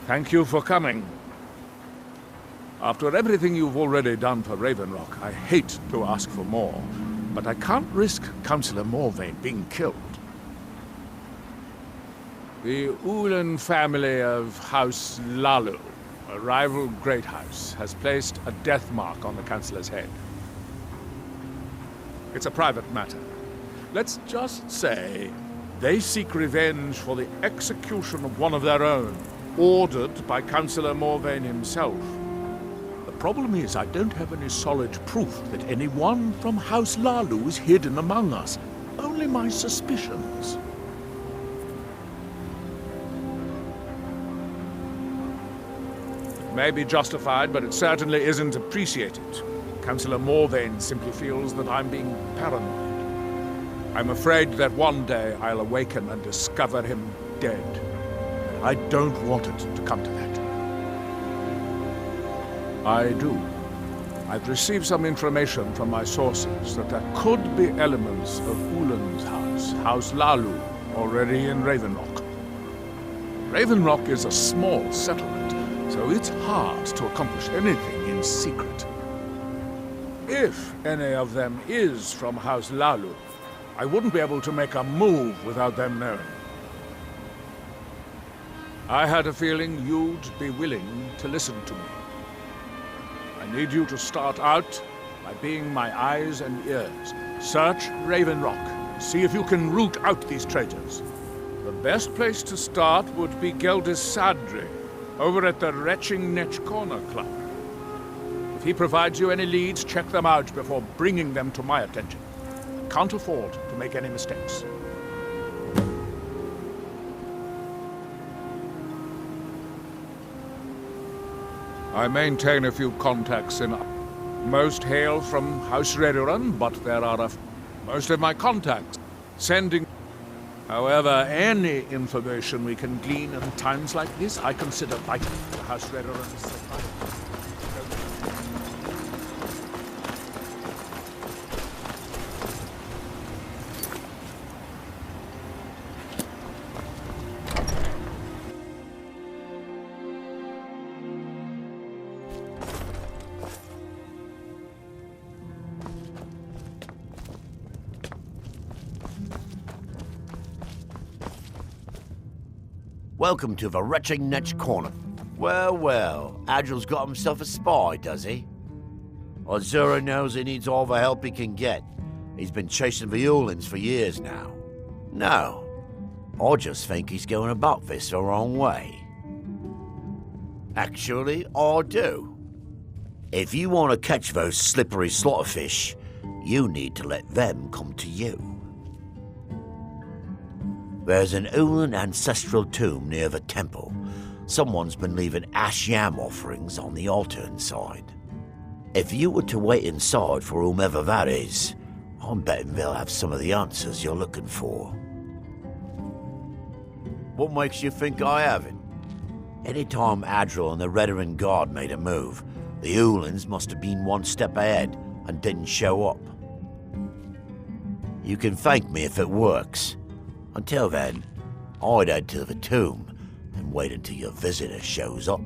Thank you for coming. After everything you've already done for Ravenrock, I hate to ask for more, but I can't risk Councillor Morvayn being killed. The Ulan family of House Lalu, a rival great house, has placed a death mark on the Councillor's head. It's a private matter. Let's just say they seek revenge for the execution of one of their own, ordered by Councillor Morvayn himself. The problem is I don't have any solid proof that anyone from House Lalu is hidden among us. Only my suspicions. It may be justified, but it certainly isn't appreciated. Councillor Morvayn simply feels that I'm being paranoid. I'm afraid that one day I'll awaken and discover him dead. I don't want it to come to that. I do. I've received some information from my sources that there could be elements of Ulan's house, House Lalu, already in Ravenrock. Ravenrock is a small settlement, so it's hard to accomplish anything in secret. If any of them is from House Lalu, I wouldn't be able to make a move without them knowing. I had a feeling you'd be willing to listen to me. I need you to start out by being my eyes and ears. Search Ravenrock. See if you can root out these traitors. The best place to start would be Geldis Sadri, over at the Retching Netch Corner Club. If he provides you any leads, check them out before bringing them to my attention. I can't afford to make any mistakes. I maintain a few contacts in... Most hail from House Redoran, but there are most of my contacts sending... However, any information we can glean in times like this, I consider vital to House Redoran's survival. Welcome to the Retching Netch Corner. Well, well, Adril's got himself a spy, does he? Azura knows he needs all the help he can get. He's been chasing the Ulans for years now. No, I just think he's going about this the wrong way. Actually, I do. If you want to catch those slippery slaughterfish, you need to let them come to you. There's an Ulan ancestral tomb near the temple. Someone's been leaving ash yam offerings on the altar inside. If you were to wait inside for whomever that is, I'm betting they'll have some of the answers you're looking for. What makes you think I haven't? Anytime Adril and the Redoran Guard made a move, the Ulans must have been one step ahead and didn't show up. You can thank me if it works. Until then, I'd head to the tomb and wait until your visitor shows up.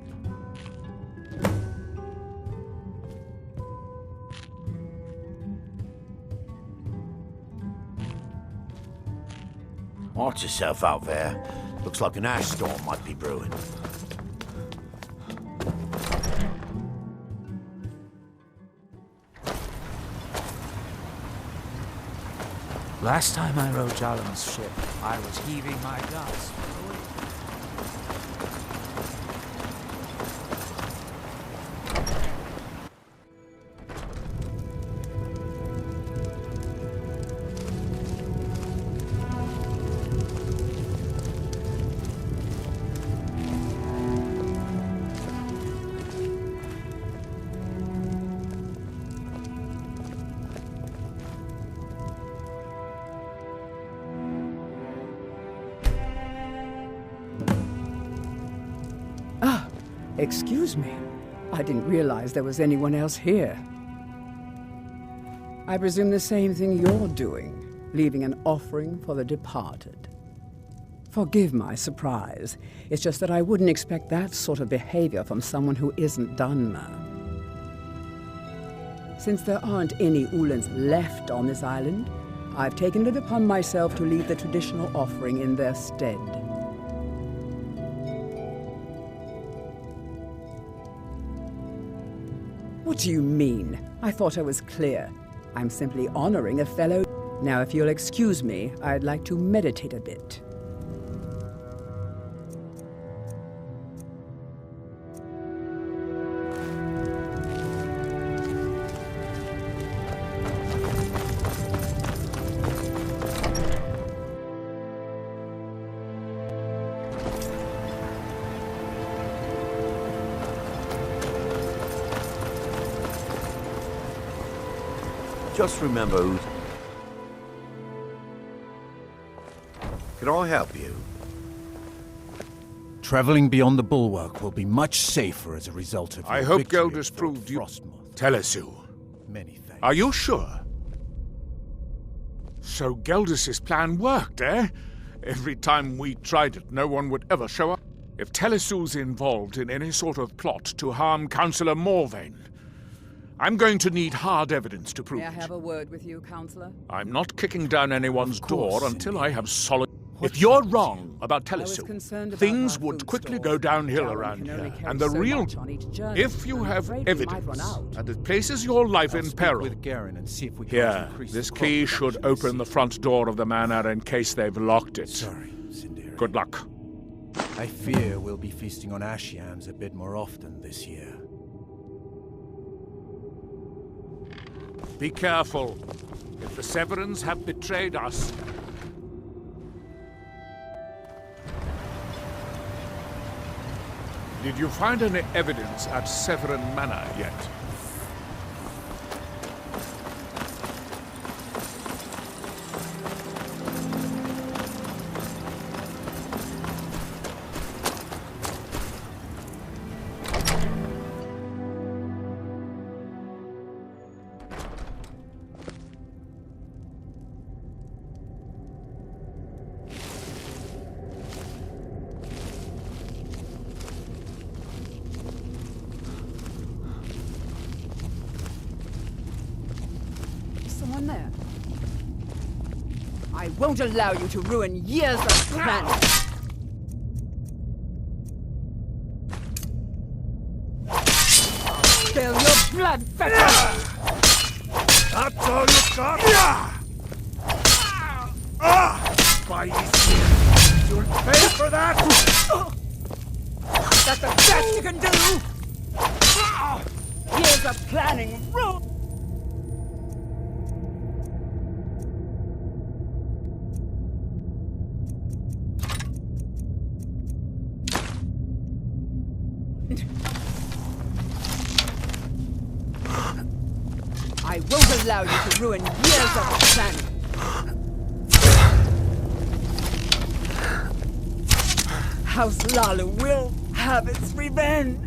Watch yourself out there. Looks like an ash storm might be brewing. Last time I rode Jalan's ship, I was heaving my guts. Excuse me. I didn't realize there was anyone else here. I presume the same thing you're doing, leaving an offering for the departed. Forgive my surprise. It's just that I wouldn't expect that sort of behavior from someone who isn't Dunmer. Since there aren't any Ulans left on this island, I've taken it upon myself to leave the traditional offering in their stead. What do you mean? I thought I was clear. I'm simply honoring a fellow. Now, if you'll excuse me, I'd like to meditate a bit. Just remember who's... Can I help you? Traveling beyond the bulwark will be much safer as a result of I your hope victory Geldis at proved you... Frostmoth. Telesu. Many thanks. Are you sure? So Geldis' plan worked, eh? Every time we tried it, no one would ever show up. If Telesu's involved in any sort of plot to harm Councillor Morvain, I'm going to need hard evidence to prove May I it. have a word with you, Counselor? I'm not kicking down anyone's Of course, door until Cindy. I have solid... What If you're troubles wrong about I was Telesu, concerned about things our would food quickly stores. go downhill Darwin around can only here. carry And the so real... much on each journey. If you I'm have afraid we might evidence run out. and it places your life in Speak peril, with Garen and see if we can here, increase this the crop key should production open the this front door of the manor in case they've locked it. Sorry, Cindy. Good luck. I fear we'll be feasting on ash yams a bit more often this year. Be careful. If the Severins have betrayed us... Did you find any evidence at Severin Manor yet? Someone there? I won't allow you to ruin years of planning. Spill your blood, fetters! That's all you got? By you'll pay for that! That's the best you can do! Years of planning ruin! I won't allow you to ruin years of planning. House Lalu will have its revenge.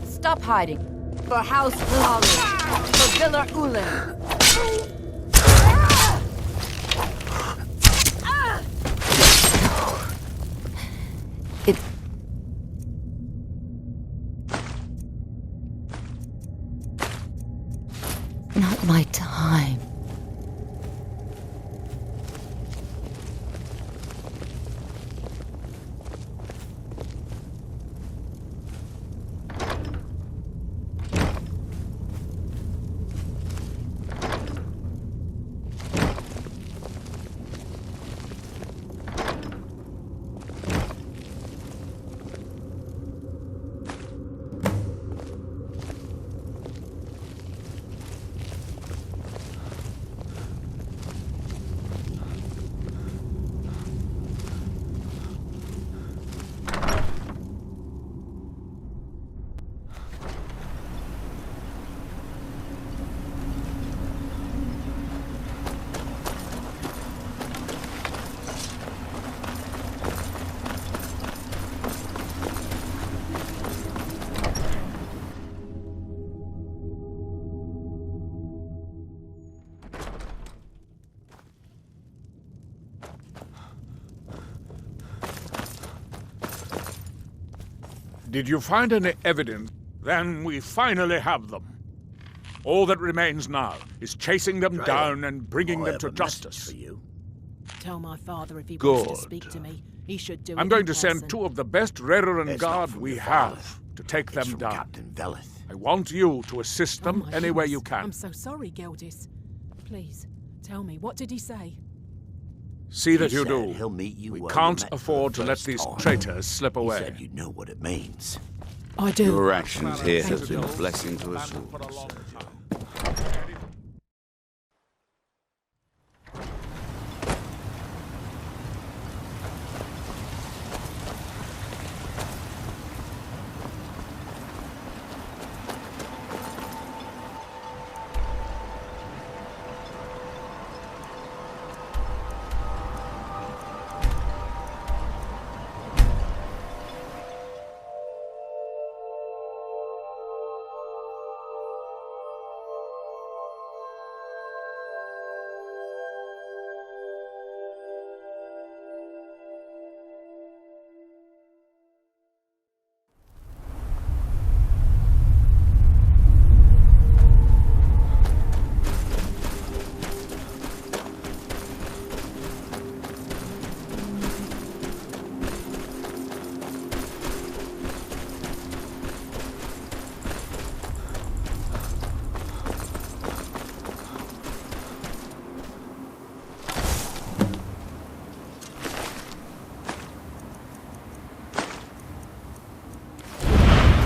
Stop hiding. For House Lalu. For Villa Ulen. not my time. Did you find any evidence? Then we finally have them. All that remains now is chasing them down and bringing them to justice. For you. Tell my father if he Good. wants to speak to me, he should do it I'm going in to send person. 2 of the best Reverend It's not Guard from we your father. have to take It's them from down. Captain Veleth. I want you to assist Oh them my any way you goodness. can. I'm so sorry, Geldis. Please, tell me, what did he say? See that He you said do. He'll meet you We where can't you met for afford the to let first these time. traitors slip He away. said you know what it means. I do. Your actions here Thank have you. been a blessing to us For a all. long time.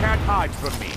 Can't hide from me.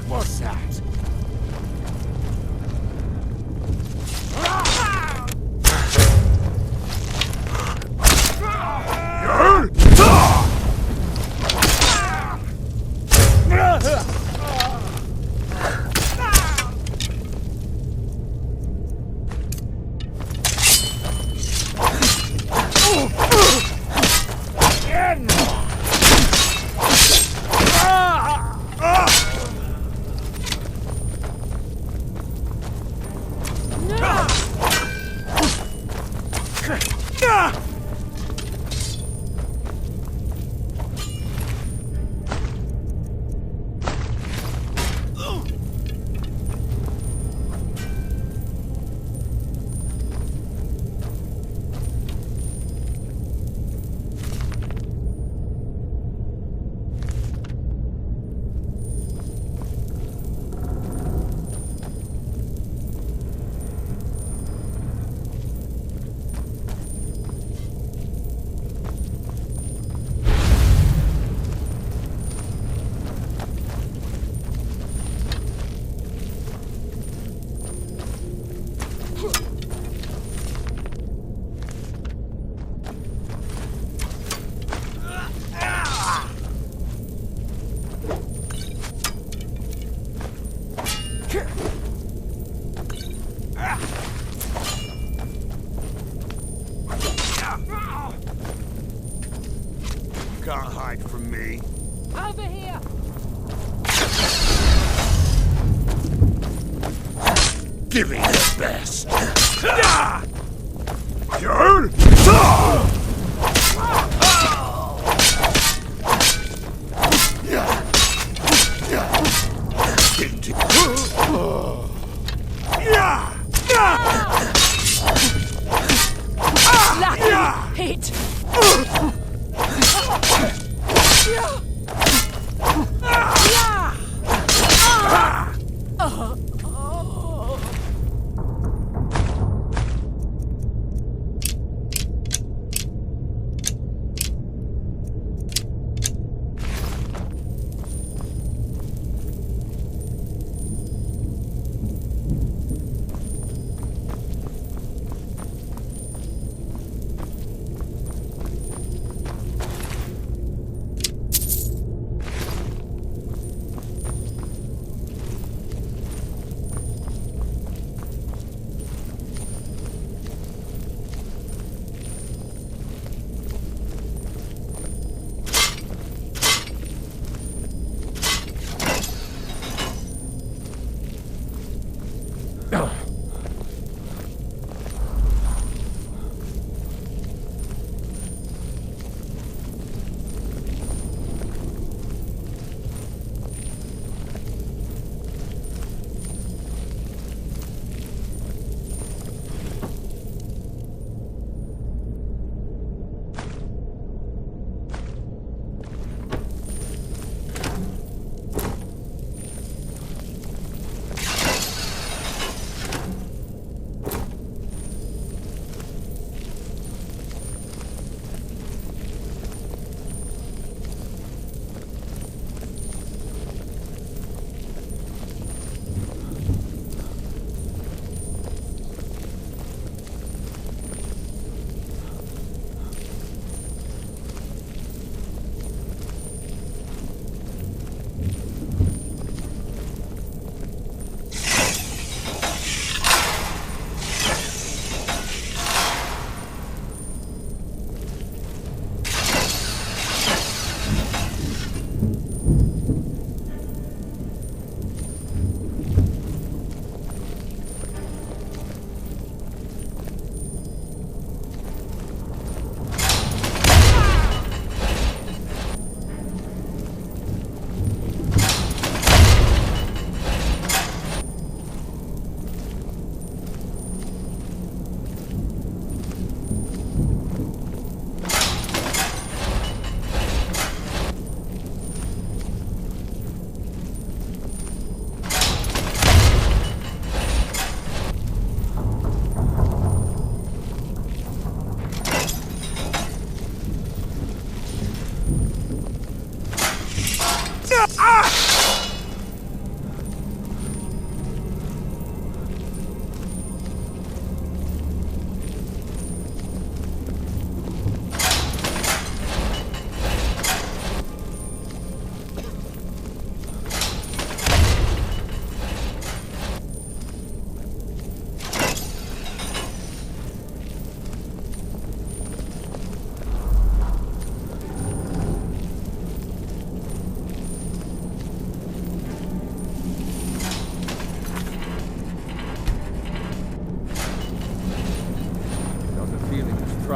What was that? Can't hide from me. Over here! Give me the best. Lucky hit!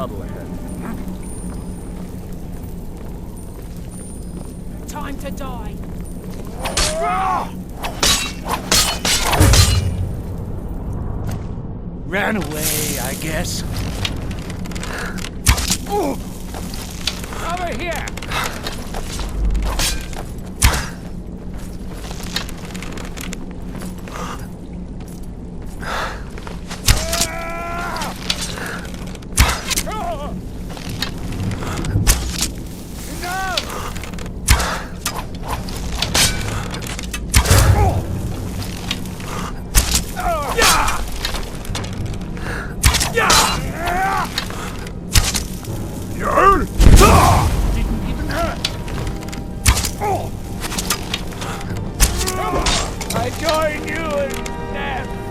trouble ahead. Time to die. Ran away, I guess. Over here! I join you in death!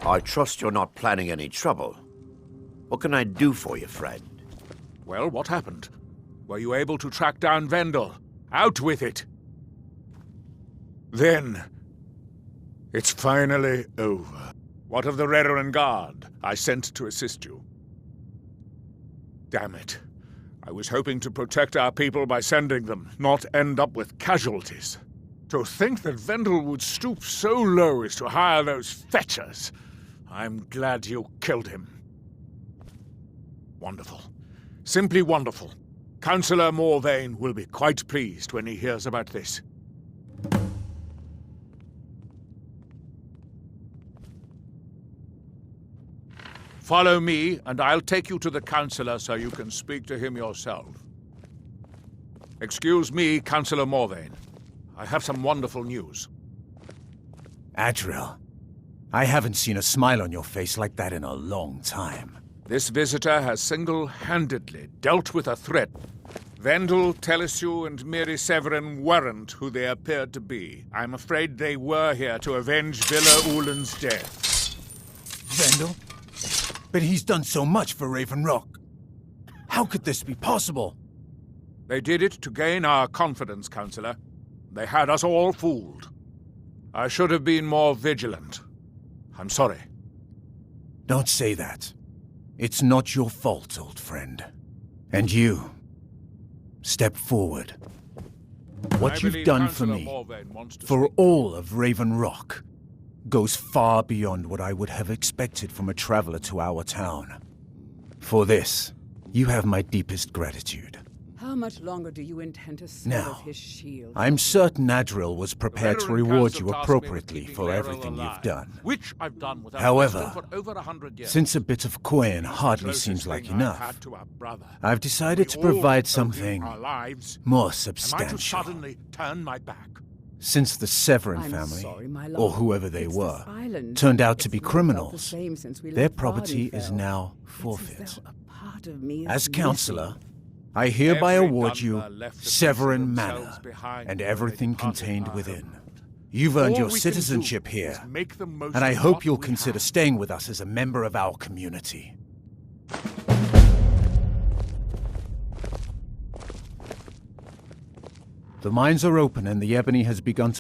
I trust you're not planning any trouble. What can I do for you, friend? Well, what happened? Were you able to track down Vendel? Out with it! Then, it's finally over. What of the Reverend Guard I sent to assist you? Damn it. I was hoping to protect our people by sending them, not end up with casualties. To think that Vendel would stoop so low as to hire those fetchers. I'm glad you killed him. Wonderful. Simply wonderful. Councillor Morvain will be quite pleased when he hears about this. Follow me, and I'll take you to the Councillor so you can speak to him yourself. Excuse me, Councillor Morvain. I have some wonderful news. Adriel, I haven't seen a smile on your face like that in a long time. This visitor has single-handedly dealt with a threat. Vendel, Telesue, and Miri Severin weren't who they appeared to be. I'm afraid they were here to avenge Villa Ulen's death. Vendel? But he's done so much for Raven Rock. How could this be possible? They did it to gain our confidence, Counselor. They had us all fooled. I should have been more vigilant. I'm sorry. Don't say that. It's not your fault, old friend. And you, step forward. What you've done for me, for all of Raven Rock, goes far beyond what I would have expected from a traveler to our town. For this, you have my deepest gratitude. How much longer do you intend to serve Now, his shield? I'm certain Adriel was prepared to reward you appropriately for everything you've done. Which I've done without However, wisdom for over 100 years. since a bit of coin hardly seems like enough, I've decided to provide something more Am I to substantial. suddenly turn my back? Since the Severin I'm family, sorry, my or lord. whoever they It's were, this island. turned out to It's be not felt the criminals, same since we their left property is Vardenfell. now It's as forfeit. though a part of me is As missing. counselor, I hereby Every award you Dunmer left to Severin fancy Manor themselves behind and when everything they parted contained our within. homeland. You've earned All your we can citizenship do here, is make the most and I of hope what you'll we consider have. staying with us as a member of our community. The mines are open and the ebony has begun to